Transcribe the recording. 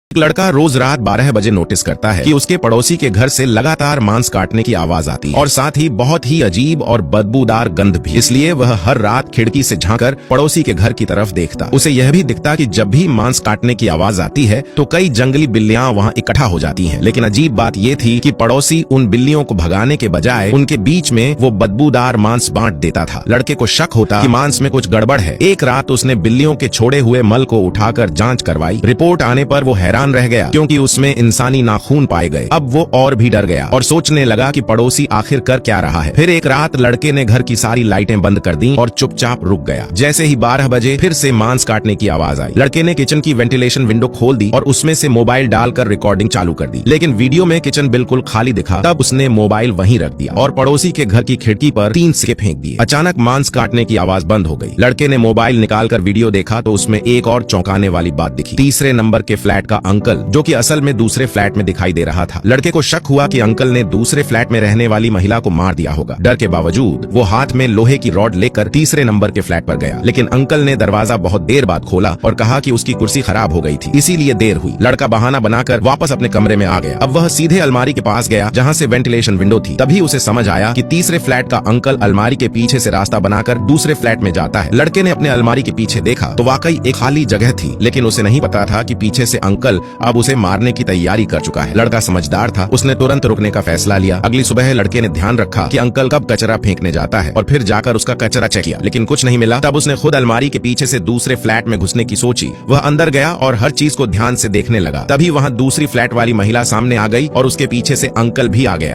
एक लड़का रोज रात 12 बजे नोटिस करता है कि उसके पड़ोसी के घर से लगातार मांस काटने की आवाज आती है और साथ ही बहुत ही अजीब और बदबूदार गंध भी। इसलिए वह हर रात खिड़की से झांककर पड़ोसी के घर की तरफ देखता। उसे यह भी दिखता कि जब भी मांस काटने की आवाज आती है तो कई जंगली बिल्लियां वहां इकट्ठा हो जाती हैं। लेकिन अजीब बात यह थी कि पड़ोसी उन बिल्लियों को भगाने के बजाय उनके बीच में वो बदबूदार मांस बांट देता था। लड़के को शक होता कि मांस में कुछ गड़बड़ है। एक रात उसने बिल्लियों के छोड़े हुए मल को उठाकर जांच करवाई। रिपोर्ट आने पर वो हैरान रह गया क्योंकि उसमें इंसानी नाखून पाए गए। अब वो और भी डर गया और सोचने लगा कि पड़ोसी आखिर कर क्या रहा है। फिर एक रात लड़के ने घर की सारी लाइटें बंद कर दी और चुपचाप रुक गया। जैसे ही 12 बजे फिर से मांस काटने की आवाज आई। लड़के ने किचन की वेंटिलेशन विंडो खोल दी और उसमें से मोबाइल डालकर रिकॉर्डिंग चालू कर दी। लेकिन वीडियो में किचन बिल्कुल खाली दिखा। तब उसने मोबाइल वहीं रख दिया और पड़ोसी के घर की खिड़की पर 3 सिक्के फेंक दिए। अचानक मांस काटने की आवाज बंद हो गई। लड़के ने मोबाइल निकालकर वीडियो देखा तो उसमें एक और चौंकाने वाली बात दिखी। तीसरे नंबर के फ्लैट का अंकल, जो कि असल में दूसरे फ्लैट में दिखाई दे रहा था। लड़के को शक हुआ कि अंकल ने दूसरे फ्लैट में रहने वाली महिला को मार दिया होगा। डर के बावजूद वो हाथ में लोहे की रॉड लेकर तीसरे नंबर के फ्लैट पर गया। लेकिन अंकल ने दरवाजा बहुत देर बाद खोला और कहा कि उसकी कुर्सी खराब हो गई थी, इसीलिए देर हुई। लड़का बहाना बनाकर वापस अपने कमरे में आ गया। अब वह सीधे अलमारी के पास गया जहाँ से वेंटिलेशन विंडो थी। तभी उसे समझ आया कि तीसरे फ्लैट का अंकल अलमारी के पीछे से रास्ता बनाकर दूसरे फ्लैट में जाता है। लड़के ने अपने अलमारी के पीछे देखा तो वाकई एक खाली जगह थी, लेकिन उसे नहीं पता था कि पीछे से अंकल अब उसे मारने की तैयारी कर चुका है। लड़का समझदार था, उसने तुरंत रुकने का फैसला लिया। अगली सुबह लड़के ने ध्यान रखा कि अंकल कब कचरा फेंकने जाता है और फिर जाकर उसका कचरा चेक किया, लेकिन कुछ नहीं मिला। तब उसने खुद अलमारी के पीछे से दूसरे फ्लैट में घुसने की सोची। वह अंदर गया और हर चीज को ध्यान से देखने लगा। तभी वहां दूसरी फ्लैट वाली महिला सामने आ गई और उसके पीछे से अंकल भी आ गया।